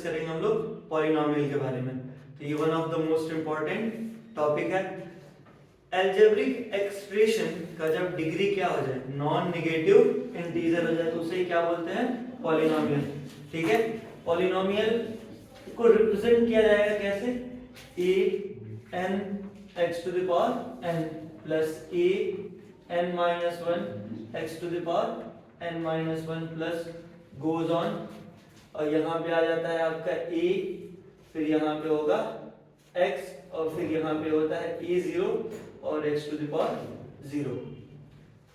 Discuss करेंगे हम लोग पॉलिनोमियल के बारे में। तो ये one of the most important topic है। एल्जेब्रिक एक्सप्रेशन का जब डिग्री क्या हो जाए, नॉन नेगेटिव इंटीजर हो जाए, तो उसे क्या बोलते हैं, पॉलिनोमियल। ठीक है, पॉलिनोमियल को रिप्रेजेंट किया जाएगा कैसे, a n x to the power n plus a n minus 1 x to the power n minus 1 plus goes on, और यहाँ पे आ जाता है आपका a, फिर यहाँ पे होगा x, और फिर यहाँ पे होता है a0 और x to the power 0।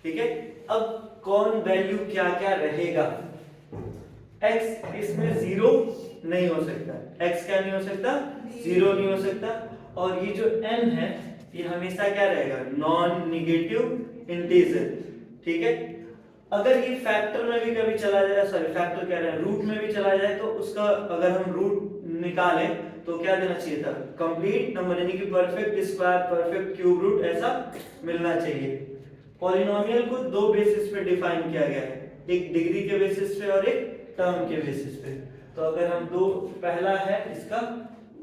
ठीक है, अब कौन वैल्यू क्या क्या रहेगा, x इसमें 0 नहीं हो सकता, x क्या नहीं हो सकता, 0 नहीं हो सकता, और ये जो n है ये हमेशा क्या रहेगा, नॉन नेगेटिव इंटीजर। ठीक है, अगर ये फैक्टर में भी कभी चला जाए, सॉरी फैक्टर कह रहे हैं, रूट में भी चला जाए, तो उसका अगर हम रूट निकालें तो क्या देना चाहिए था, कंप्लीट नंबर, यानी कि perfect square, perfect cube root ऐसा मिलना चाहिए। पॉलिनोमियल को दो बेसिस पे डिफाइन किया गया है, एक डिग्री के बेसिस पे और एक टर्म के बेसिस पे। तो अगर हम दो, पहला है इसका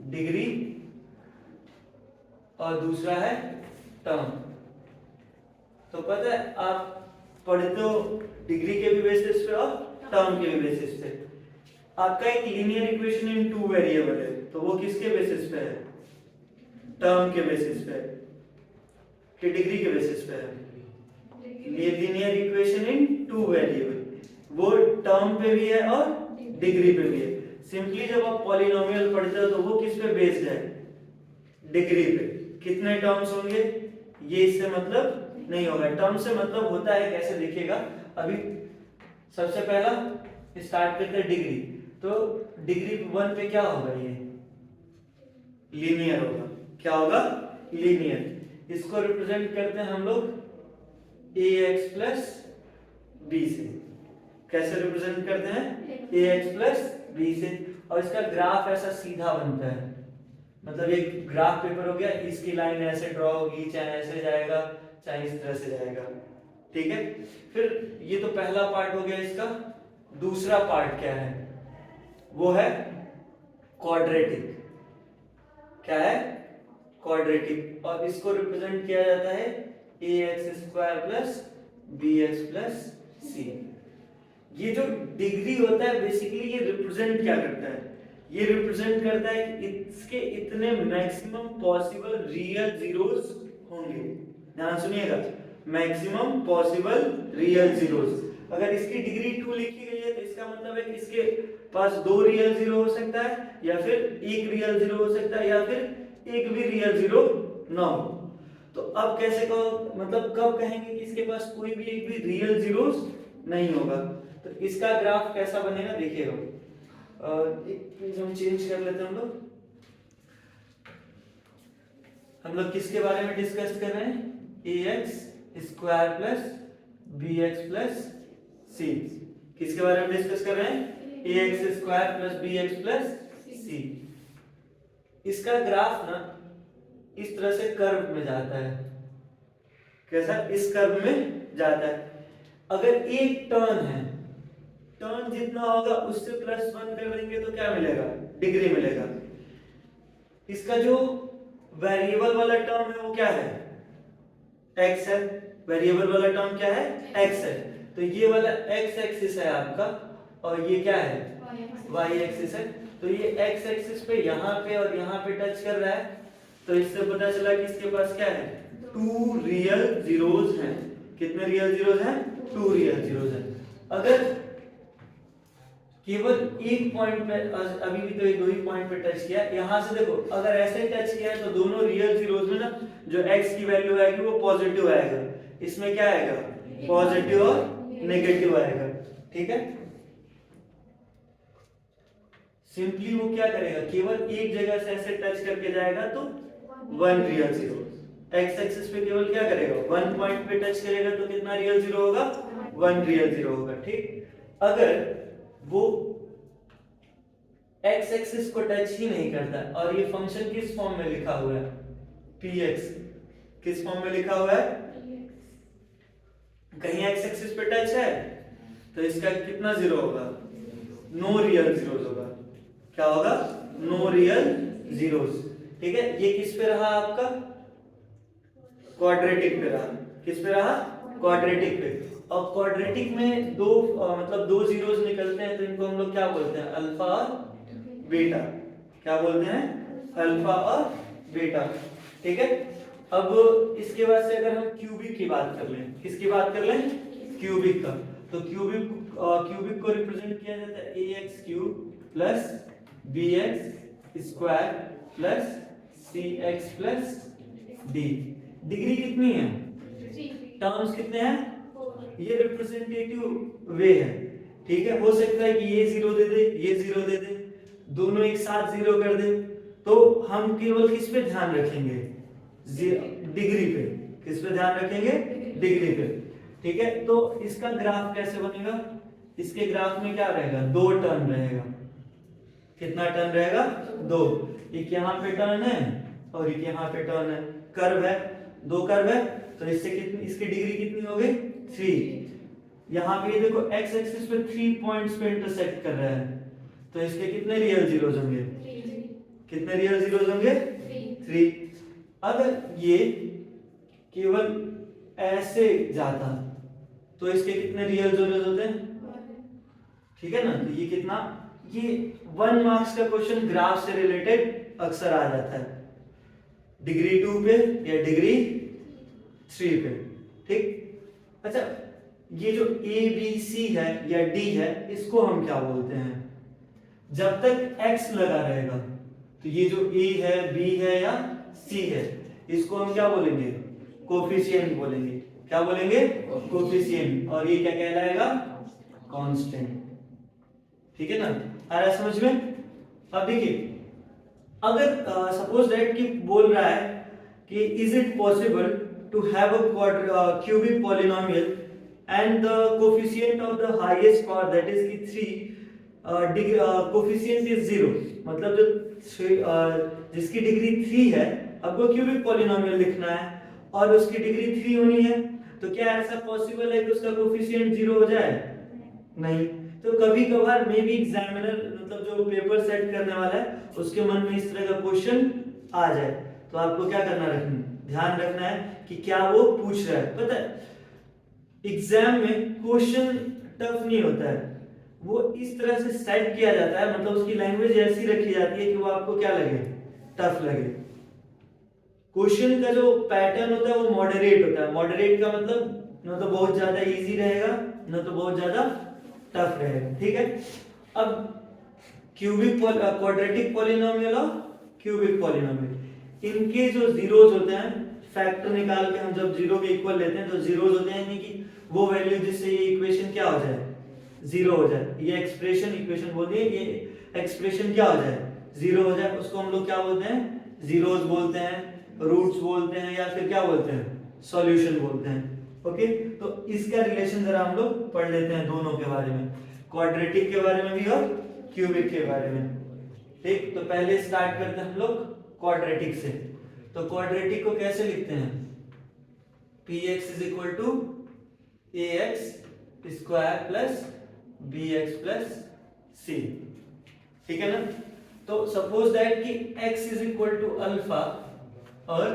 डिग्री और दूसरा है टर्म। तो पता है आप पढ़ते हो डिग्री के भी बेसिस पे और टर्म के भी बेसिस पे। आपका एक linear equation in two variable है, तो वो किसके बेसिस पे है, टर्म के बेसिस पे कि डिग्री के बेसिस पे है, linear equation in two variable, वो टर्म पे भी है और डिग्री पे भी है। सिंपली जब आप पॉलिनोमियल पढ़ते हो तो वो किस पे बेस्ड है, डिग्री पे। कितने टर्म्स होंगे ये इससे मतलब नहीं होगा, टर्म से मतलब होता है कैसे, देखिएगा अभी सबसे पहला स्टार्ट करते हैं डिग्री। तो डिग्री 1 पे क्या होगा, ये लीनियर होगा, क्या होगा, लीनियर। इसको रिप्रेजेंट करते हैं हम लोग ax प्लस b से। कैसे रिप्रेजेंट करते हैं, ax प्लस b से, और इसका ग्राफ ऐसा सीधा बनता है, मतलब एक ग्राफ पेपर हो गया, इसकी लाइन ऐसे ड्रॉ होगी, चाहे ऐसे जाएगा चाहे इस तरह से जाएगा। ठीक है, फिर ये तो पहला पार्ट हो गया इसका। दूसरा पार्ट क्या है, वो है क्वाड्रेटिक। क्या है, क्वाड्रेटिक, और इसको रिप्रेजेंट किया जाता है ax square plus bx plus c। ये जो डिग्री होता है बेसिकली ये रिप्रेजेंट क्या करता है, ये रिप्रेजेंट करता है कि इसके इतने मैक्सिमम पॉसिबल रियल जीरोस होंगे। ध्यान सुनिएगा, मैक्सिमम पॉसिबल रियल जीरोस। अगर इसकी डिग्री 2 लिखी गई है तो इसका मतलब है कि इसके पास 2 रियल जीरो हो सकता है, या फिर 1 रियल जीरो हो सकता है, या फिर एक भी रियल जीरो ना हो। तो अब कैसे कहो, मतलब कब कहेंगे कि इसके पास कोई भी एक भी रियल जीरोस नहीं होगा। तो इसका ग्राफ कैसा बनेगा देखिएगा, एक पेज हम चेंज कर लेते हैं। हम लोग किसके बारे में डिस्कस कर रहे हैं, ax square plus bx plus c। किसके बारे में डिस्कस कर रहे हैं, ax square plus bx plus c। इसका ग्राफ ना इस तरह से कर्व में जाता है, कैसा, इस कर्व में जाता है। अगर एक टर्न है, टर्न जितना होगा उससे +1 कर देंगे तो क्या मिलेगा, डिग्री मिलेगा। इसका जो वेरिएबल वाला टर्म है वो क्या है, x है, वेरिएबल वाला टर्म क्या है, x है। तो ये वाला x एक्सिस है आपका, और ये क्या है, y एक्सिस है। तो ये x एक्सिस पे यहाँ पे और यहाँ पे टच कर रहा है, तो इससे पता चला कि इसके पास क्या है, 2 रियल जीरोस हैं। कितने रियल जीरोस हैं, 2 रियल जीरोस हैं। अगर केवल एक पॉइंट पे, अभी भी तो ये दो ही पॉइंट पे टच किया, यहां से देखो अगर ऐसे टच किया है तो दोनों रियल जीरोस में ना जो x की वैल्यू आएगी वो पॉजिटिव आएगा, इसमें क्या आएगा, पॉजिटिव और नेगेटिव आएगा। ठीक है, सिंपली वो क्या करेगा, केवल एक जगह से ऐसे टच करके जाएगा तो 1 रियल जीरो। x एक्सिस पे केवल क्या करेगा, 1 पॉइंट पे टच करेगा तो कितना रियल जीरो होगा, 1 रियल जीरो होगा। ठीक, अगर वो x एक्सिस को टच ही नहीं करता, और ये फंक्शन किस फॉर्म में लिखा हुआ है, px, किस फॉर्म में लिखा हुआ है, कहीं x एक्सिस पे टच है तो इसका कितना जीरो होगा, नो रियल जीरोस होगा। क्या होगा, नो रियल जीरोस। ठीक है, ये किस पे रहा आपका, क्वाड्रेटिक पे रहा। किस पे रहा, क्वाड्रेटिक पे। और क्वाड्रेटिक में दो मतलब दो जीरोस निकलते हैं तो इनको हम लोग क्या बोलते हैं, अल्फा और बीटा। क्या बोलते हैं, अल्फा और बीटा। ठीक है, अब इसके बाद से अगर हम क्यूबिक की बात कर लें, किसकी बात कर लें, क्यूबिक का, तो क्यूबिक को रिप्रेजेंट किया जाता है A X cube plus B X square plus C X plus D. Degree कितनी है, टर्म्स कितने हैं, ये रिप्रेजेंटेटिव वे है। ठीक है, हो सकता है कि ये जीरो दे दे, ये जीरो दे दे, दोनों एक साथ जीरो कर दे, तो हम केवल किस पे ध्यान रखेंगे, डिग्री पे। किस पे ध्यान रखेंगे, डिग्री पे। ठीक है, तो इसका ग्राफ कैसे बनेगा, इसके ग्राफ में क्या रहेगा, दो टर्न रहेगा। कितना टर्न रहेगा, दो। एक यहाँ पे टर्न है और एक यहाँ पे टर्न है, कर्व है, दो कर्व है, तो इससे कितनी, इसकी डिग्री कितनी हो गई, 3। यहाँ पे देखो x एक्सिस पे 3 पॉइंट्स पे इंटरसेक्ट कर रहा है, तो इसके कितने रियल जीरोस होंगे, कितने रियल जीरोस होंगे, 3। अगर ये केवल ऐसे जाता तो इसके कितने रियल जीरोस होते हैं, ठीक है ना। तो ये कितना, ये 1 मार्क्स का क्वेश्चन ग्राफ से रिलेटेड अक्सर आ जाता है, डिग्री 2 पे या डिग्री 3 पे। ठीक, अच्छा, ये जो ए बी सी है या डी है, इसको हम क्या बोलते हैं, जब तक x लगा रहेगा, तो ये जो a है, b है या c है, इसको हम क्या बोलेंगे, कोफिशिएंट बोलेंगे। क्या बोलेंगे, कोफिशिएंट। और ये क्या कहलाएगा, कांस्टेंट। ठीक है ना, आ रहा है समझ में। अब देखिए, अगर सपोज दैट कि बोल रहा है कि is it possible to have a cubic polynomial and the coefficient of the highest power that is की 3, कोफिशिएंट इज 0, मतलब जो जिसकी डिग्री 3 है, आपको क्यूबिक पॉलिनोमियल लिखना है और उसकी डिग्री 3 होनी है, तो क्या ऐसा पॉसिबल है कि उसका कोफिशिएंट 0 हो जाए, नहीं। तो कभी कभार मे बी एग्जामिनर, मतलब जो पेपर सेट करने वाला है, उसके मन में इस तरह का क्वेश्चन आ जाए, तो आपको क्या करना, ध्यान रखना है कि क्या वो पूछ रहा है। पता है एग्जाम में क्वेश्चन टफ नहीं होता है, वो इस तरह से सेट किया जाता है, मतलब उसकी लैंग्वेज ऐसी रखी जाती है कि वो आपको क्या लगे, टफ लगे। क्वेश्चन का जो पैटर्न होता है वो मॉडरेट होता है। मॉडरेट का मतलब न तो बहुत ज्यादा इजी रहेगा, न तो बहुत ज्यादा टफ रहेगा। ठीक है, अब क्यूबिक क्वाड्रेटिक पॉलिनोमियल और क्यूबिक पॉलिनोमियल, इनके जो जीरोस होते हैं, फैक्टर निकाल के हम जब जीरो के इक्वल लेते हैं तो जीरोस होते हैं, यानी कि वो वैल्यू जिससे ये इक्वेशन क्या हो जाए, जीरो हो जाए। ये एक्सप्रेशन, इक्वेशन बोलिए, ये एक्सप्रेशन क्या हो जाए, जीरो हो जाए। उसको हम लोग क्या बोलते हैं, जीरोस बोलते हैं, रूट्स बोलते हैं, या फिर क्या बोलते हैं, सॉल्यूशन बोलते हैं। ओके, तो इसका रिलेशन जरा हम लोग पढ़ लेते हैं, दोनों के बारे में, क्वाड्रेटिक के बारे में भी और क्यूबिक के बारे में। ठीक, तो पहले स्टार्ट करते हैं हम लोग क्वाड्रेटिक से। तो क्वाड्रेटिक को कैसे लिखते हैं, px is equal to ax square plus bx plus c। ठीक है ना, तो सपोज दैट कि x is equal to alpha और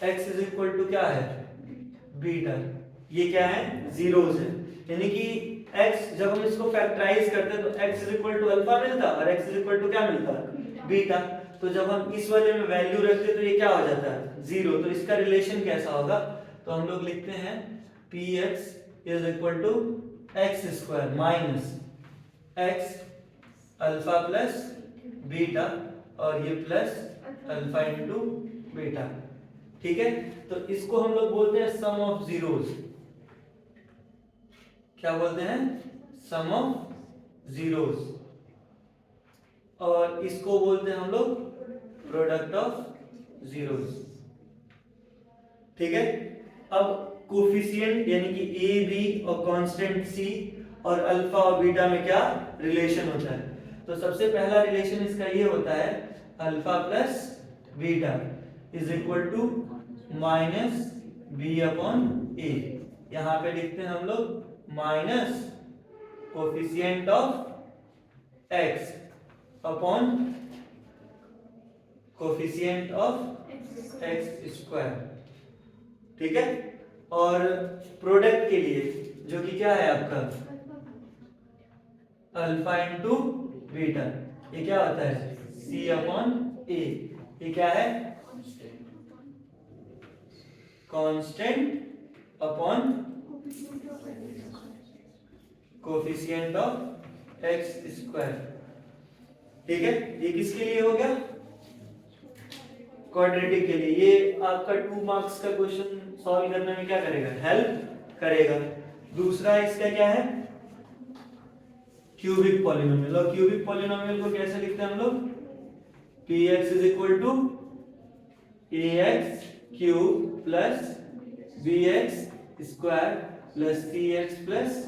x इज इक्वल टू क्या है, बीटा। ये क्या है, जीरोस है, यानी कि x जब हम इसको फैक्टराइज करते हैं तो x is equal to alpha मिलता और x इज इक्वल टू क्या मिलता, बीटा। तो जब हम इस वाले में वैल्यू रखते तो ये क्या हो जाता है, जीरो। तो इसका रिलेशन कैसा होगा, तो हम लोग लिखते हैं px is equal to x square minus x alpha plus beta, और ये प्लस अल्फा इंटू बीटा। ठीक है, तो इसको हम लोग बोलते हैं सम ऑफ जीरोस। क्या बोलते हैं, सम ऑफ जीरोस। और इसको बोलते हैं हम लोग प्रोडक्ट ऑफ जीरोस। ठीक है, अब कोफिशिएंट यानी कि ए बी और कांस्टेंट सी और अल्फा और बीटा में क्या रिलेशन होता है, तो सबसे पहला रिलेशन इसका ये होता है, alpha plus beta is equal to minus B upon A. यहां पे लिखते हैं हम लोग minus coefficient of x upon coefficient of x square, ठीक है। और प्रोडक्ट के लिए जो कि क्या है आपका अल्फा इंटू बीटा, ये क्या होता है c अपॉन a, ये क्या है constant upon coefficient of x square, ठीक है। ये किसके लिए हो गया क्वाड्रेटिक के लिए। ये आपका 2 मार्क्स का क्वेश्चन सॉल्व करने में क्या करेगा हेल्प करेगा। दूसरा इसका क्या है क्यूबिक पॉलिनोमियल, और क्यूबिक पॉलिनोमियल को कैसे लिखते हैं हम लोग px is equal to ax cube plus bx square plus cx plus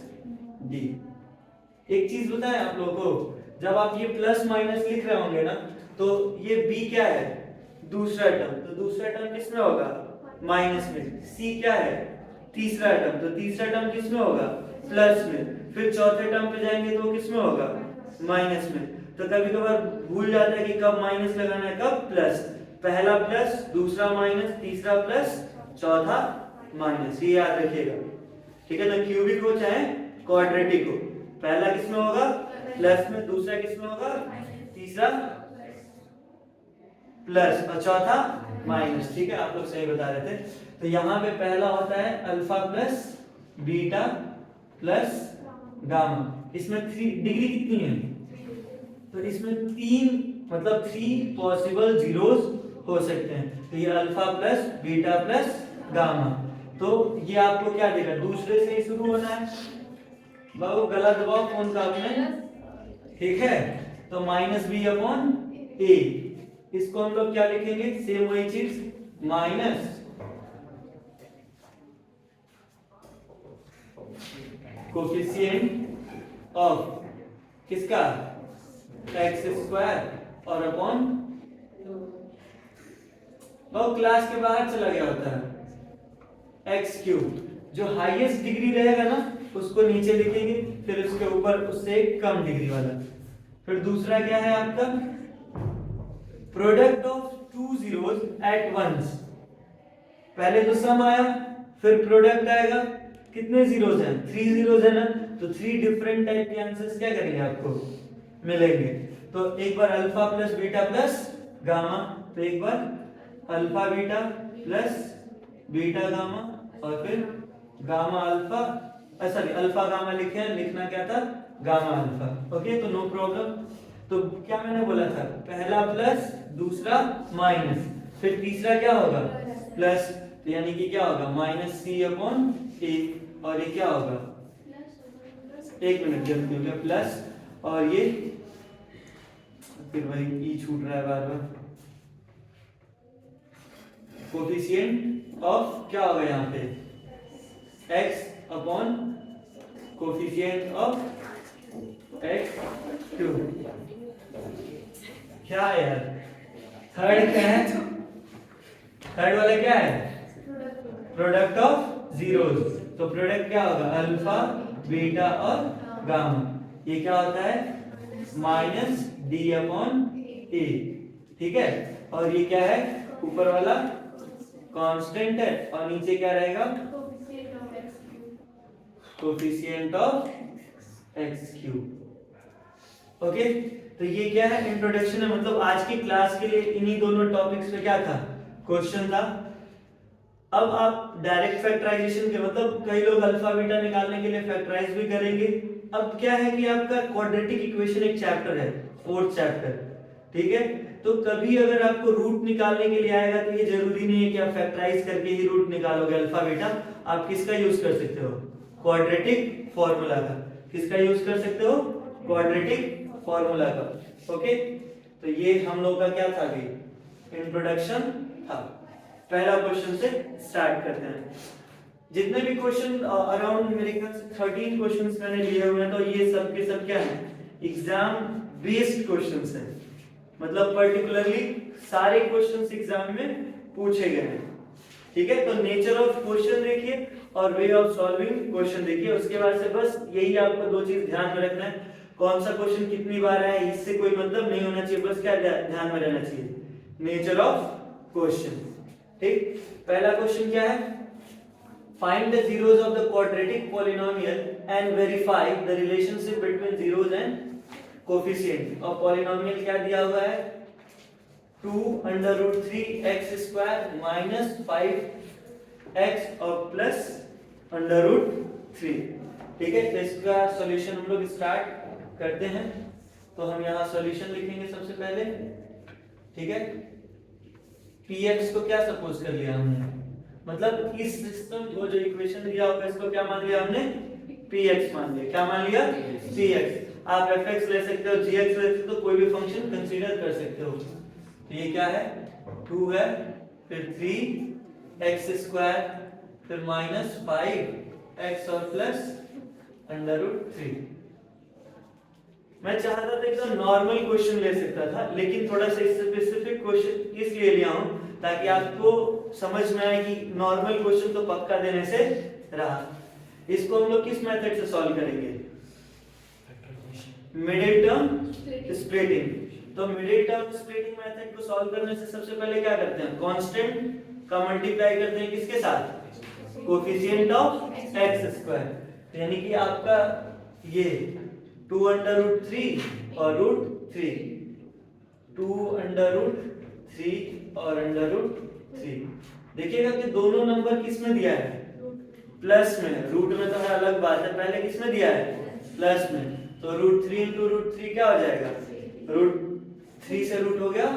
d। एक चीज बताएं आप लोगों को, जब आप ये प्लस माइनस लिख रहे होंगे ना तो ये b क्या है दूसरा टर्म, तो दूसरा टर्म किसमें होगा माइनस में, c क्या है तीसरा टर्म, तो तीसरा टर्म किसमें होगा प्लस में, फिर चौथे टर्म पे जाएंगे तो किसमें होगा माइनस में। तो कभी कभार भूल जाता है कि कब माइनस लगाना है कब प्लस, पहला प्लस दूसरा माइनस तीसरा प्लस चौथा माइनस, ये याद रखिएगा, ठीक है। तो क्यूबिक हो चाहे क्वाड्रेटिक हो, पहला किसमें होगा प्लस में, दूसरा किसमें होगा तीसरा प्लस और चौथा माइनस, ठीक है। आप लोग सही बता रहे थे। तो यहाँ पे पहला होता है alpha plus beta plus gamma, इसमें 3 डिग्री कितनी है, तो इसमें 3 मतलब 3 पॉसिबल जीरोस हो सकते हैं। तो ये alpha plus beta plus gamma, तो ये आपको क्या देगा दूसरे से ही शुरू होना है, बाबू गला दबाओ फोन का आपने, ठीक है। तो माइनस बी अपॉन ए, इसको हम लोग क्या लिखेंगे सेम वही चीज माइनस कोफिशिएंट ऑफ किसका एक्स स्क्वायर और अपॉन, वो क्लास के बाहर चला गया होता है एक्स क्यूब, जो हाईएस्ट डिग्री रहेगा ना उसको नीचे लिखेंगे, फिर उसके ऊपर उससे कम डिग्री वाला। फिर दूसरा क्या है आपका product of 2 zeros at once, पहले तो सम आया फिर प्रोडक्ट आएगा, कितने जीरोस हैं 3 जीरोस है ना, तो 3 डिफरेंट टाइप के आंसर्स क्या करेंगे आपको मिलेंगे। तो एक बार alpha plus beta plus gamma, तो एक बार alpha beta plus beta gamma और फिर gamma alpha, sorry alpha gamma लिखे हैं, लिखना क्या था गामा अल्फा, ओके। तो नो प्रॉब्लम। तो क्या मैंने बोला था पहला प्लस दूसरा माइनस, फिर तीसरा क्या होगा प्लस, तो यानी कि क्या होगा माइनस सी अपॉन ए, और ये क्या होगा एक मिनट जल्दी हो गया प्लस, और ये फिर वही ई छूट रहा है बार बार, कोफिशिएंट ऑफ क्या होगा यहाँ पे x upon coefficient of x cube, क्या है यार थर्ड क्या है, थर्ड वाला क्या है प्रोडक्ट ऑफ जीरोस, तो प्रोडक्ट क्या होगा अल्फा बीटा और गामा, ये क्या होता है माइनस डी अपॉन ए, ठीक है। और ये क्या है ऊपर वाला कांस्टेंट है और नीचे क्या रहेगा coefficient of x cube, okay. तो ये क्या है इंट्रोडक्शन है, मतलब आज की क्लास के लिए इन्हीं दोनों टॉपिक्स पे क्या था क्वेश्चन था। अब आप डायरेक्ट फैक्टराइजेशन के मतलब कई लोग अल्फा बीटा निकालने के लिए फैक्टराइज भी करेंगे। अब क्या है कि आपका क्वाड्रेटिक इक्वेशन एक चैप्टर है 4th चैप्टर, ठीक है। तो कभी अगर आपको रूट निकालने के लिए आएगा तो ये जरूरी नहीं है कि आप फैक्टराइज करके ही रूट निकालोगे अल्फा बीटा, आप किसका यूज कर सकते हो क्वाड्रेटिक फॉर्मूला का, किसका यूज कर सकते हो क्वाड्रेटिक फॉर्मूला का, ओके। तो ये हम लोग का क्या था अभी इंट्रोडक्शन था। पहला क्वेश्चन से स्टार्ट करते हैं। जितने भी क्वेश्चन अराउंड मेरे ख्याल से 13 क्वेश्चंस मैंने लिए हुए हैं, तो ये सब के सब क्या है एग्जाम बेस्ड क्वेश्चंस हैं, मतलब पर्टिकुलरली सारे क्वेश्चंस एग्जाम में पूछे गए हैं, ठीक है। तो नेचर ऑफ क्वेश्चन देखिए और वे ऑफ सॉल्विंग क्वेश्चन देखिए, उसके बाद से बस यही आपको 2 चीज ध्यान में रखना है। कौन सा क्वेश्चन कितनी बार आया इससे कोई मतलब नहीं होना चाहिए, बस क्या ध्यान में रहना चाहिए, नेचर ऑफ क्वेश्चन। ठीक, पहला क्वेश्चन क्या है, find the zeros of the quadratic polynomial and verify the relationship between zeros and coefficient। और polynomial क्या दिया हुआ है, 2 under root 3 x square minus 5x और प्लस under root 3। ठीक है, तो इसका सॉल्यूशन हम लोग स्टार्ट करते हैं। तो हम यहाँ सॉल्यूशन लिखेंगे सबसे पहले। ठीक है, px को क्या सपोज कर लिया हमने, मतलब इस सिस्टम को जो इक्वेशन दिया होगा इसको क्या मान लिया हमने, px मान लिया। क्या मान लिया, px। आप fx ले सकते हो, gx ले सकते हो, कोई भी फंक्शन कंसीडर कर सकते हो। तो ये क्या है, 2 है, फिर 3x स्क्वायर, फिर माइनस 5x और प्लस अंडर रूट 3। मैं चाहता था एकदम नॉर्मल क्वेश्चन ले सकता था, लेकिन थोड़ा सा स्पेसिफिक क्वेश्चन इसलिए लिया हूं ताकि आपको समझ में आए कि नॉर्मल क्वेश्चन तो पक्का देने से रहा। इसको हम लोग किस मेथड से सॉल्व करेंगे, मिडिल टर्म स्प्लिटिंग। तो मिडिल टर्म स्प्लिटिंग मेथड को सॉल्व करने से सबसे पहले क्या करते हैं, कांस्टेंट का मल्टीप्लाई करते हैं किसके साथ, कोएफिशिएंट ऑफ x स्क्वायर। यानी कि आपका ये 2 अंडर रूट 3 और रूट 3, 2 अंडर रूट 3 और अंडर रूट 3। देखिएगा कि दोनों नंबर किस में दिया है, प्लस में। रूट में तो अलग बात है, पहले किस में दिया है, प्लस में। तो रूट 3 इंटू रूट 3 क्या हो जाएगा, रूट 3 से रूट हो गया,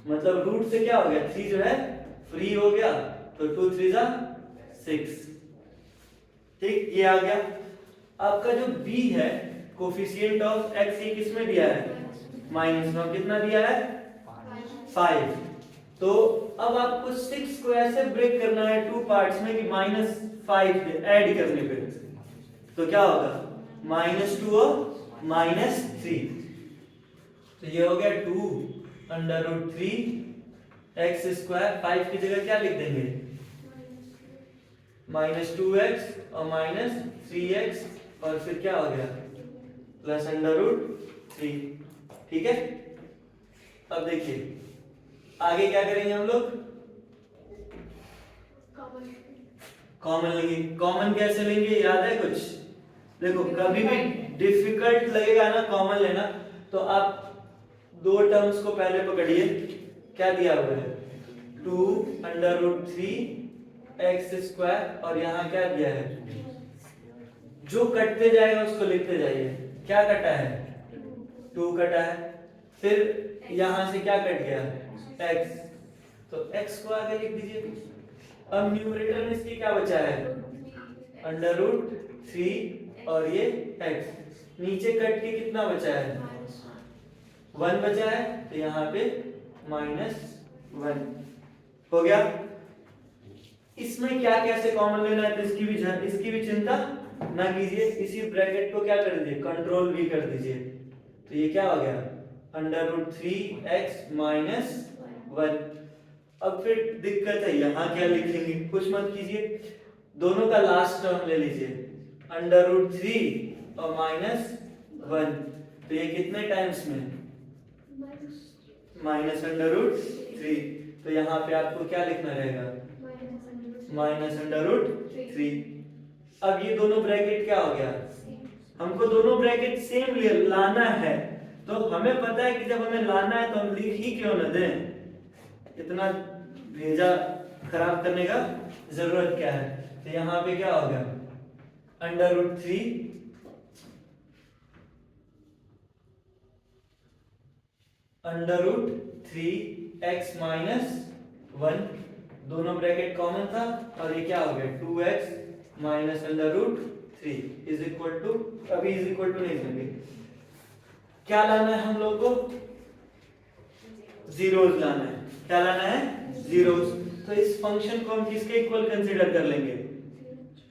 मतलब रूट से क्या हो गया, 3 जो है फ्री हो गया, तो 2 3 जा 6। ठीक, ये आ गया। आपका जो b है, कोएफिशिएंट ऑफ x, ये किस में दिया है, माइनस में। कितना दिया है, 5। तो अब आपको 6 को ऐसे ब्रेक करना है 2 पार्ट्स में कि -5 ऐड करने पे तो क्या होगा, -2 और -3। तो ये हो गया 2 अंडर रूट 3 x स्क्वायर, 5 की जगह क्या लिख देंगे, -2x और -3x और फिर क्या हो गया, प्लस अंडर रूट 3। ठीक है, अब देखिए आगे क्या करेंगे हम लोग, कॉमन लेंगे। कॉमन कैसे लेंगे, याद है कुछ, देखो कभी भी डिफिकल्ट लगेगा ना कॉमन लेना, तो आप दो टर्म्स को पहले पकड़िए। क्या दिया हुआ है, 2 अंडर रूट 3 एक्स स्क्वायर, और यहाँ क्या दिया है, जो कटते जाएगा उसको लिखते जाइए। क्या कटा है, 2 कटा है, फिर यहाँ से क्या कट गया, x, तो x को आगे लिख दीजिए। अब न्यूमरेटर में इसकी क्या बचा है, अंडर रूट 3 और ये x। नीचे कट के कितना बचा है, 1 बचा है, तो यहाँ पे -1 हो गया। इसमें क्या कैसे कॉमन लेना है, तो इसकी भी चिंता ना कीजिए। इसी ब्रैकेट को क्या कर दीजिए, कंट्रोल भी कर दीजिए। तो ये क्या हो गया, अंडर रूट 3x -1। अब फिर दिक्कत है, यहाँ क्या लिखेंगे, कुछ मत कीजिए, दोनों का लास्ट टर्म ले लीजिए, अंडर रूट 3 और -1। तो ये कितने टाइम्स में, माइनस अंडर रूट 3। तो यहाँ पे आपको क्या लिखना रहेगा, माइनस अंडर रूट 3। अब ये दोनों ब्रैकेट क्या हो गया, हमको दोनों ब्रैकेट सेम लाना है। तो हमें पता है कि जब हमें लाना है तो हम लिख ही क्यों न दें, इतना भेजा खराब करने का जरूरत क्या है। तो यहाँ पे क्या हो गया, under root 3 under root 3x -1, दोनों ब्रैकेट कॉमन था, और ये क्या हो गया, 2x minus under root 3 is equal to, अभी इज इक्वल टू नहीं लेंगे, क्या लाना है हम लोग को, जीरोस लाना है। क्या लाना है, जीरोस। तो इस फंक्शन को हम किसके इक्वल कंसीडर कर लेंगे,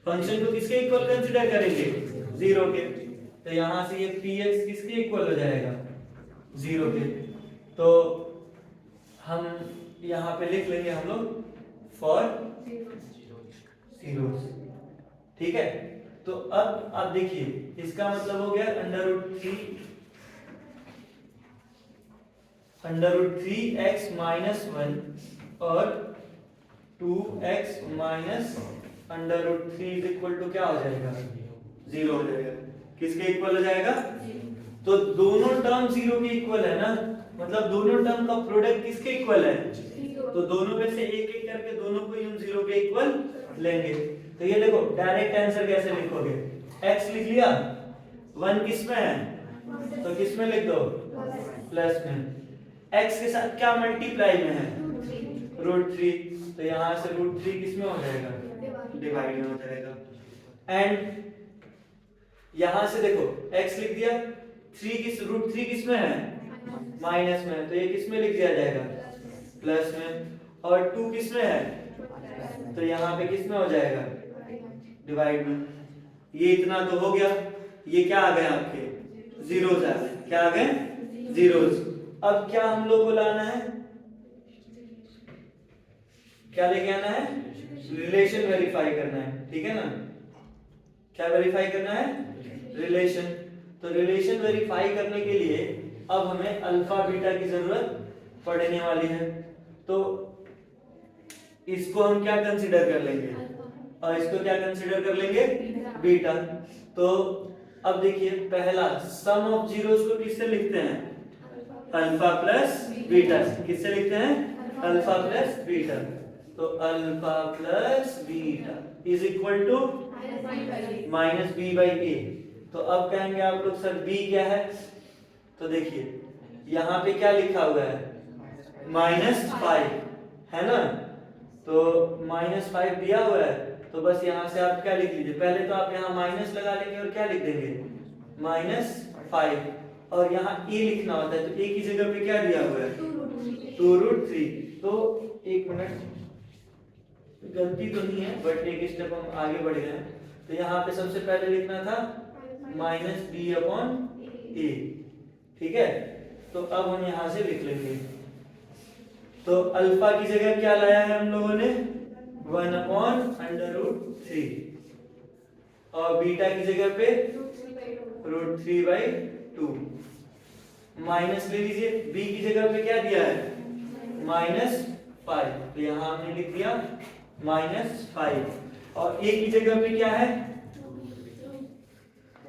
फंक्शन को किसके इक्वल कंसीडर करेंगे, 0 के। तो यहां से ये px किसके इक्वल हो जाएगा, 0 के। तो हम यहाँ पे लिख लेंगे हम लोग फॉर जीरोस। ठीक है, तो अब आप देखिए, इसका मतलब हो गया अंडर रूट 3 x माइनस 1 और 2x minus under root 3 is equal to क्या हो जाएगा? 0 हो जाएगा। किसके इक्वल हो जाएगा? तो दोनों टर्म 0 के इक्वल है ना, मतलब दोनों टर्म का प्रोडक्ट किसके इक्वल है? तो दोनों में से एक एक करके दोनों को हम 0 के इक्वल लेंगे। तो ये देखो डायरेक्ट आंसर कैसे लिखोगे? x लिख लिया, 1 किस में है तो किस में लिख दो? प्लस में। x के साथ क्या मल्टीप्लाई में है? √3, तो यहां से √3 किस में हो जाएगा? डिवाइड में हो जाएगा। एंड यहां से देखो x लिख दिया, √3 किस में है? माइनस में, तो ये किस में लिख दिया जाएगा? प्लस में। और 2 किस में है? तो यहाँ पे किस में हो जाएगा? डिवाइड में। ये इतना तो हो गया। ये क्या आ गए आपके? जीरोस आ गए। क्या आ गए? जीरोस। अब क्या हम लोग को लाना है? क्या लेके आना है? रिलेशन वेरीफाई करना है, ठीक है ना? क्या वेरीफाई करना है? रिलेशन। तो रिलेशन वेरीफाई करने के लिए अब हमें अल्फा बीटा की जरूरत पड़ने वाली है। तो इसको हम क्या कंसीडर कर लेंगे? और इसको क्या कंसीडर कर लेंगे? बीटा। तो अब देखिए, पहला सम ऑफ जीरोस को किससे लिखते हैं? Alpha plus beta. किससे लिखते हैं? Alpha plus beta. तो alpha plus beta is equal to minus B by A. तो अब कहेंगे आप लोग सर बी क्या है? तो देखिए यहाँ पे क्या लिखा हुआ है? -5 है ना? तो -5 दिया हुआ है, तो बस यहाँ से आप क्या लिख लीजिए? पहले तो आप यहाँ माइनस लगा लेंगे और क्या लिख देंगे? -5। और यहाँ ए लिखना होता है, तो ए की जगह पे क्या दिया हुआ है? 2√3। तो एक मिनट, गलती तो नहीं है बट एक स्टेप हम आगे बढ़ गए हैं। तो यहाँ पे सबसे पहले लिखना था -b/a, ठीक है? तो अब हम यहाँ से लिख लेंगे। तो अल्फा की जगह क्या लाया है हम लोगों ने? 1/√3 और बीटा की जगह पे √3/2। माइनस ले लीजिए, बी की जगह पे क्या दिया है? -5, तो यहाँ हमने लिख दिया -5। और ए की जगह पे क्या है?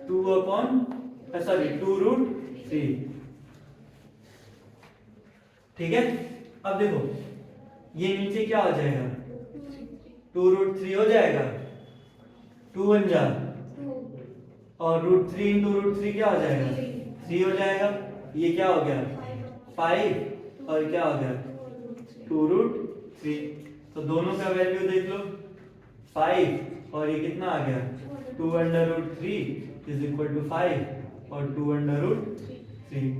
2√3, ठीक है? अब देखो ये नीचे क्या हो जाएगा? 2√3 हो जाएगा, 2 बन जा, और √3 into √3 क्या हो जाएगा? 3 हो जाएगा। ये क्या हो गया? 5 और क्या हो गया? 2√3। तो दोनों का वैल्यू देख लो, 5 और ये कितना आ गया? 2√3 इज इक्वल टू 5 और 2√3,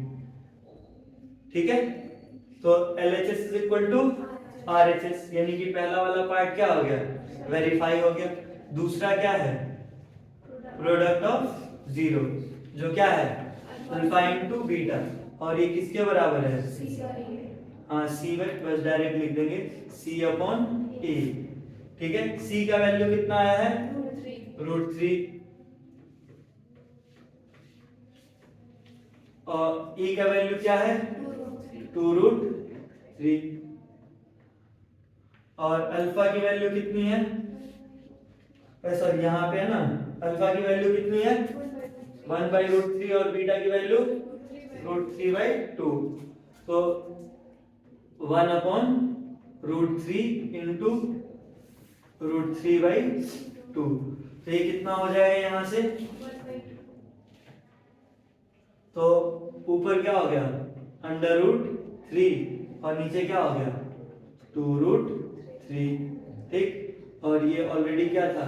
ठीक है? तो LHS is equal to RHS, यानी कि पहला वाला पार्ट क्या हो गया? वेरीफाई हो गया। दूसरा क्या है? प्रोडक्ट ऑफ जीरो, जो क्या है? Alpha into beta. और ये किसके बराबर है? हाँ, C बस डायरेक्ट लिख देंगे C/A, ठीक है? C का वैल्यू कितना आया है? √3। और E का वैल्यू क्या है? 2√3। और अल्फा की वैल्यू कितनी है? सॉरी, यहाँ पे है ना, अल्फा की वैल्यू कितनी है? 1/√3 और बीटा की वैल्यू √3/2। तो 1/√3 इंटू √3/2। तो ये कितना हो जाएगा यहाँ से? तो ऊपर क्या हो गया? √3 और नीचे क्या हो गया? 2√3, ठीक? और ये ऑलरेडी क्या था?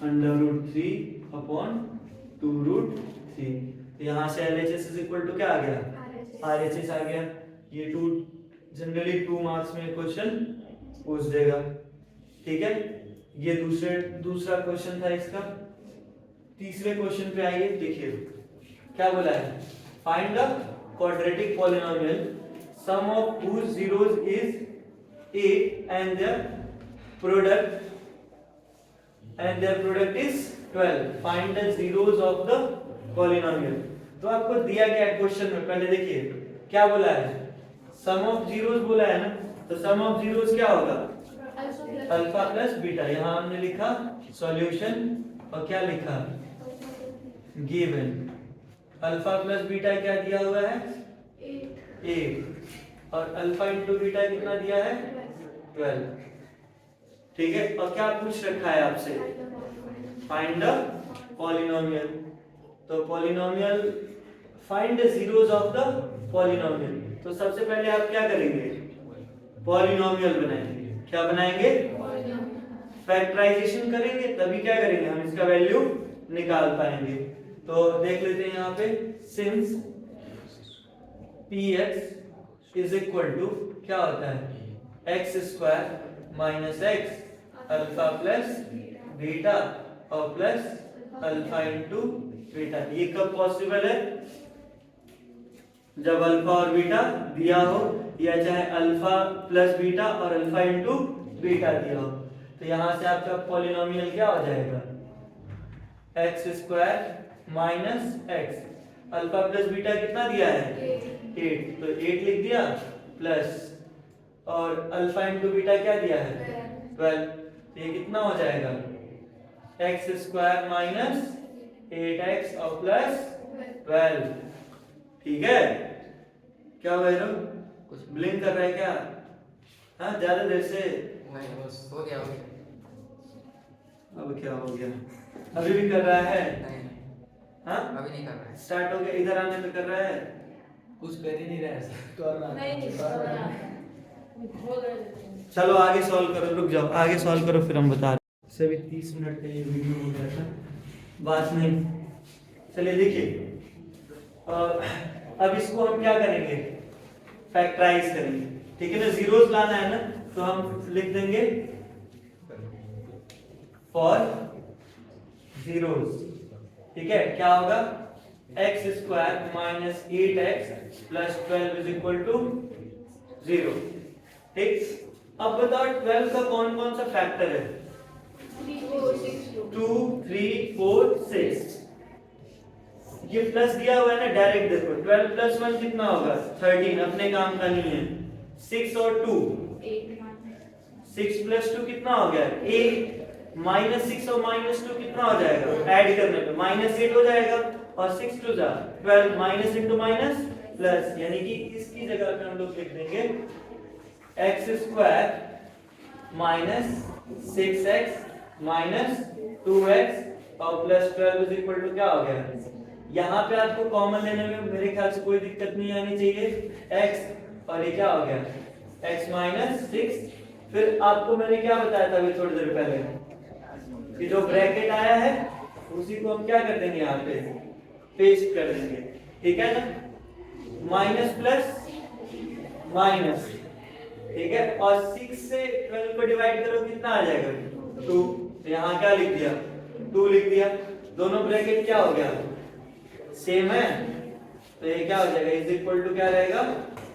√3/2√3। यहाँ से LHS इज इक्वल टू क्या आ गया? RHS आ गया। ये जनरली 2 मार्क्स में क्वेश्चन पूछ देगा, ठीक है? ये दूसरा क्वेश्चन था इसका। तीसरे क्वेश्चन पे आइए, देखिए क्या बोला है? Find the quadratic polynomial sum of whose zeros is 8 and their product and their product is 12. Find the zeros of the polynomial. तो आपको दिया गया है क्वेश्चन में, पहले देखिए क्या बोला है, सम ऑफ जीरोस बोला है ना, तो सम ऑफ जीरोस क्या होगा, अल्फा प्लस बीटा। यहाँ हमने लिखा सॉल्यूशन और क्या लिखा, गिवन। अल्फा प्लस बीटा क्या दिया हुआ है, 8 और अल्फा इंटू बीटा कितना दिया है, 12। ठीक है, और क्या पूछ रखा है आपसे, फाइंड द पॉलिनोमियल। तो polynomial, find the zeros of the polynomial. तो सबसे पहले आप क्या करेंगे, पॉलिनोमियल बनाएंगे। क्या बनाएंगे, फैक्टराइजेशन करेंगे, तभी क्या करेंगे, हम इसका वैल्यू निकाल पाएंगे। तो देख लेते हैं यहाँ पे, since px is equal to क्या होता है, x square minus x alpha plus beta और प्लस अल्फा इंटू बीटा। ये कब पॉसिबल है, जब अल्फा और बीटा दिया हो, या चाहे अल्फा प्लस बीटा और अल्फा इंटू बीटा दिया हो। तो यहां से आपका पॉलिनोमियल क्या हो जाएगा, x square minus x, alpha plus beta कितना दिया है, 8, तो 8 लिख दिया, प्लस और अल्फा इंटू बीटा क्या दिया है, 12। तो ये कितना हो जाएगा, एक्स स्क्वायर माइनस 8x और प्लस 12। ठीक है, क्या हुआ हीरो, कुछ ब्लिंक कर रहा है क्या, हाँ ज्यादा देर से, नहीं बस हो गया। अब क्या हो गया, अभी भी कर रहा है, नहीं हाँ अभी नहीं कर रहा है, स्टार्ट हो गया, इधर आने पे कर रहा है, कुछ कर ही नहीं रहा है कर रहा है। चलो आगे सॉल्व करो, रुक जाओ आगे सॉल्व करो फिर हम बता रहे। सभी 30 मिनट का ये वीडियो हो गया था, बात नहीं। चलिए देखिए, अब इसको हम क्या करेंगे, फैक्टराइज करेंगे। ठीक है ना, जीरोस लाना है ना, तो हम लिख देंगे फॉर जीरोस। ठीक है, क्या होगा, x square minus 8x plus 12 is equal to 0। ठीक, अब बताओ 12 का कौन कौन सा फैक्टर है, 2, 3, 4, 6। ये प्लस दिया हुआ है ना, डायरेक्ट देखो, 12 प्लस 1 कितना होगा, 13, अपने काम का नहीं है। 6 और 2, 6 प्लस 2 कितना हो गया, 8, माइनस 6 और माइनस 2 कितना हो जाएगा, ऐड करने पे माइनस 8 हो जाएगा, और 6 2 जा 12, माइनस इंटू माइनस प्लस, यानी कि इसकी जगह पे हम लोग लिख देंगे x square minus 6x minus 2x और प्लस 12 इज इक्वल टू क्या हो गया। यहाँ पे आपको कॉमन लेने में मेरे ख्याल से कोई दिक्कत नहीं आनी चाहिए, x और ये क्या हो गया, x माइनस 6। फिर आपको मैंने क्या बताया था अभी थोड़ी देर पहले, कि जो ब्रैकेट आया है उसी को हम क्या कर देंगे, यहाँ पे पेस्ट कर देंगे। ठीक है ना, माइनस प्लस माइनस, ठीक है, और 6 से 12 को डिवाइड करो कितना आ जाएगा, 2। तो यहाँ क्या लिख दिया, 2 लिख दिया। दोनों ब्रैकेट क्या हो गया, सेम है, तो ये क्या हो जाएगा, इज इक्वल टू क्या रहेगा,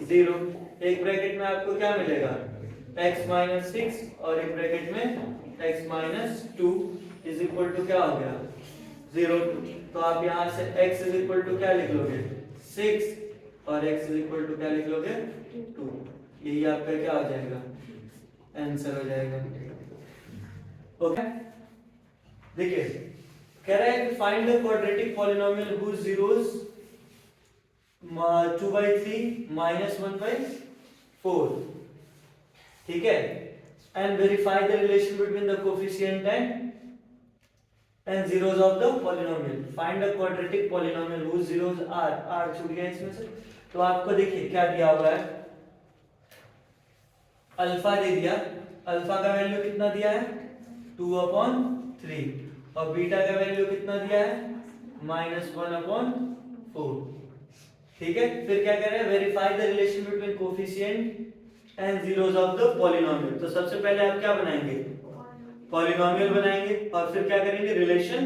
0। एक ब्रैकेट में आपको क्या मिलेगा, x माइनस 6 और एक ब्रैकेट में x minus 2 is equal to क्या हो गया, 0। तो आप यहाँ से x इज इक्वल टू क्या लिख लोगे, 6 और x इज इक्वल टू क्या लिख लोगे, 2। यही आपका क्या हो जाएगा, आंसर हो जाएगा। ओके, देखिए कह रहा है कि find the quadratic polynomial whose zeros 2/3 minus 1/4। ठीक है, and verify the relation between the coefficient and zeros of the polynomial. Find the quadratic polynomial whose zeros are छूट गया इसमें से। तो आपको देखिए क्या दिया हुआ है, अल्फा दे दिया, अल्फा का वैल्यू कितना दिया है, 2/3, और बीटा का वैल्यू कितना दिया है, -1/4। ठीक है, फिर क्या कह रहे हैं, verify the relation between coefficient and zeros of the polynomial. तो सबसे पहले आप क्या बनाएंगे, पॉलिनोमियल बनाएंगे, और फिर क्या करेंगे, रिलेशन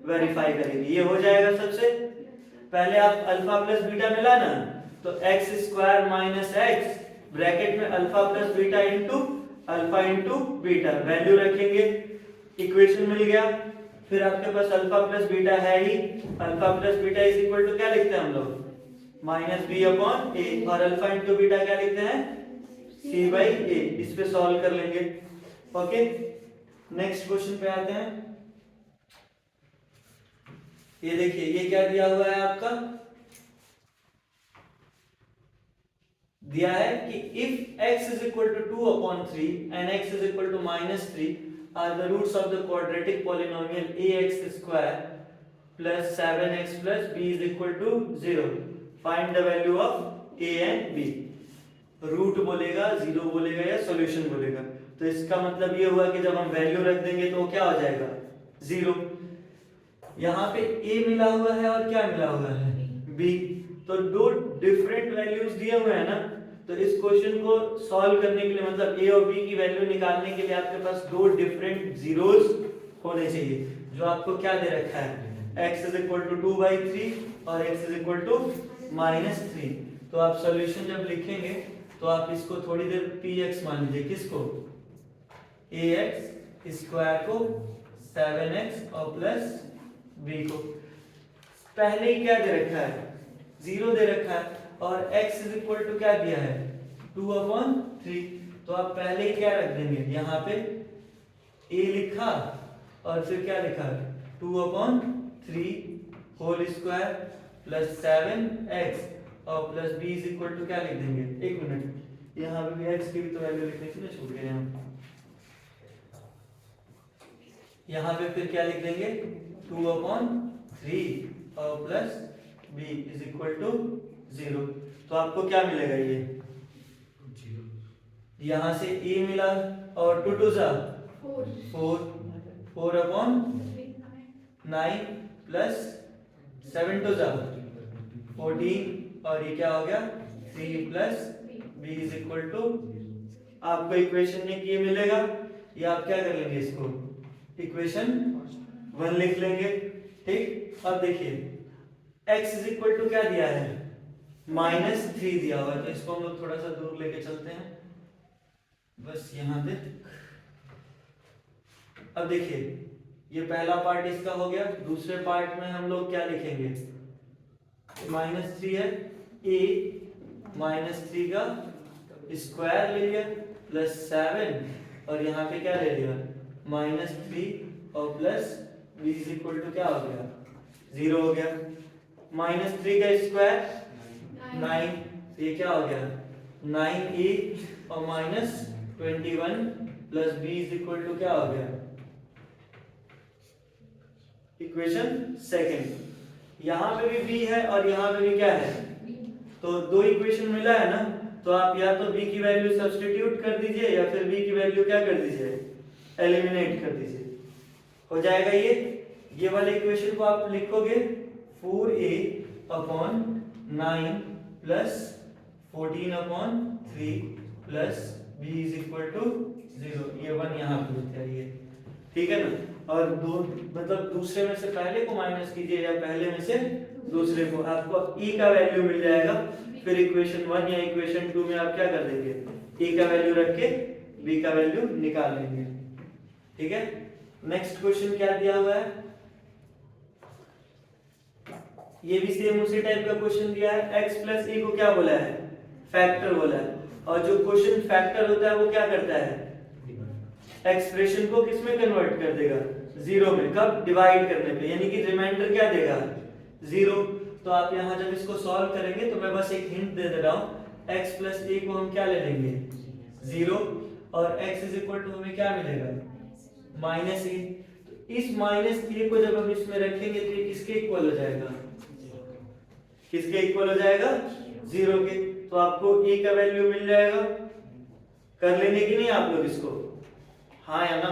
वेरीफाई करेंगे। ये हो जाएगा, सबसे पहले आप अल्फा प्लस बीटा मिला ना, तो X square minus X bracket में alpha plus beta into alpha into beta, value रखेंगे, इक्वेशन मिल गया, फिर आपके पास अल्फा प्लस बीटा है ही, alpha plus beta is equal to क्या लिखते हैं हम लोग, माइनस बी अपॉन ए, और अल्फा इंटू बीटा क्या लिखते हैं, सी बाई ए। इस पे सॉल्व कर लेंगे। ओके, नेक्स्ट क्वेश्चन पे आते हैं। ये देखिए, ये क्या दिया हुआ है आपका, दिया है कि if x is equal to 2 upon 3 and x is equal to minus 3 are the roots of the quadratic polynomial ax square plus 7x plus b is equal to 0, find the value of a and b। Root बोलेगा, zero बोलेगा या solution बोलेगा, तो इसका मतलब ये हुआ कि जब हम वैल्यू रख देंगे तो क्या हो जाएगा, जीरो। यहाँ पे a मिला हुआ है और क्या मिला हुआ है, b, तो दो डिफरेंट वैल्यूज दिए हुए हैं ना, तो इस क्वेश्चन को सॉल्व करने के लिए, मतलब a और b की वैल्यू निकालने के लिए आपके पास दो डिफरेंट जीरोस होने चाहिए, जो आपको क्या दे रखा है, x is equal to 2/3 और x is equal to -3। तो आप सॉल्यूशन जब लिखेंगे तो आप इसको थोड़ी देर px मान लीजिए, किसको, ax स्क्वायर को, 7x और प्लस b को। पहले ही क्या दे रखा है, जीरो दे रखा है, और x इज इक्वल टू क्या दिया है, 2/3। तो आप पहले ही क्या रख देंगे, यहाँ पे a लिखा और फिर क्या लिखा, 2/3 होल स्क्वायर प्लस 7x और plus b is equal to क्या लिख देंगे, एक मिनट, यहाँ पे भी x की भी तो वैल्यू लिखनी थी ना, छूट गए हम। यहाँ पे फिर क्या लिख देंगे, 2/3 और plus b is equal to 0। तो आपको क्या मिलेगा, ये यहाँ से a मिला और 2 2 जा 4, 4/9 प्लस 7 2 जा 14, और ये क्या हो गया, 3 plus b is equal to, आपको इक्वेशन में ये मिलेगा, ये आप क्या कर लेंगे, इसको इक्वेशन 1 लिख लेंगे। ठीक, अब देखिए x इज इक्वल टू क्या दिया है, -3 दिया हुआ है, तो इसको हम लोग थोड़ा सा दूर लेके चलते हैं, बस यहाँ पे। अब देखिए, ये पहला पार्ट इसका हो गया, दूसरे पार्ट में हम लोग क्या लिखेंगे, -3 है, a -3 का स्क्वायर ले लिया प्लस 7, और यहाँ पे क्या ले लिया, -3 और plus b is equal to क्या हो गया, 0 हो गया। -3 का स्क्वायर 9, तो ये क्या हो गया, 9a और -21 plus b is equal to क्या हो गया, इक्वेशन सेकंड। यहाँ पे भी b है और यहाँ पे भी क्या है, तो दो इक्वेशन मिला है ना, तो आप या तो b की वैल्यू सब्स्टिट्यूट कर दीजिए या फिर b की वैल्यू क्या कर दीजिए, एलिमिनेट कर दीजिए, हो जाएगा ये वाले इक्वेशन को आप लिखोगे 4a upon 9 plus 14/3 plus b is equal to 0, ये 1 यहाँ पे चाहिए, ठीक है ना। और दो मतलब दूसरे में से पहले को माइनस कीजिए या पहले में से दूसरे को, आपको e का वैल्यू मिल जाएगा, फिर इक्वेशन 1 या इक्वेशन 2 में आप क्या कर देंगे, e का वैल्यू रख के b का वैल्यू निकाल लेंगे, ठीक है। नेक्स्ट क्वेश्चन क्या दिया हुआ है, ये भी सेम उसी टाइप का क्वेश्चन दिया है, x प्लस e को क्या बोला है, फैक्टर बोला है, और जो क्वेश्चन फैक्टर होता है वो क्या करता है, एक्सप्रेशन को किस में कन्वर्ट कर देगा, जीरो में, कब, डिवाइड करने पे, यानी कि रिमाइंडर क्या देगा, 0। तो आप यहाँ जब इसको सॉल्व करेंगे तो मैं बस एक हिंट दे दे रहा हूँ, x प्लस e को हम क्या ले लेंगे, 0, और x इज इक्वल टू हमें क्या मिलेगा, -e। तो इस -e को जब हम इसमें रखेंगे तो ये किसके इक्वल हो जाएगा, किसके इक्वल हो जाएगा, 0 के। तो आपको e का वैल्यू मिल जाएगा, कर लेंगे कि नहीं आप लोग इसको, हाँ या ना।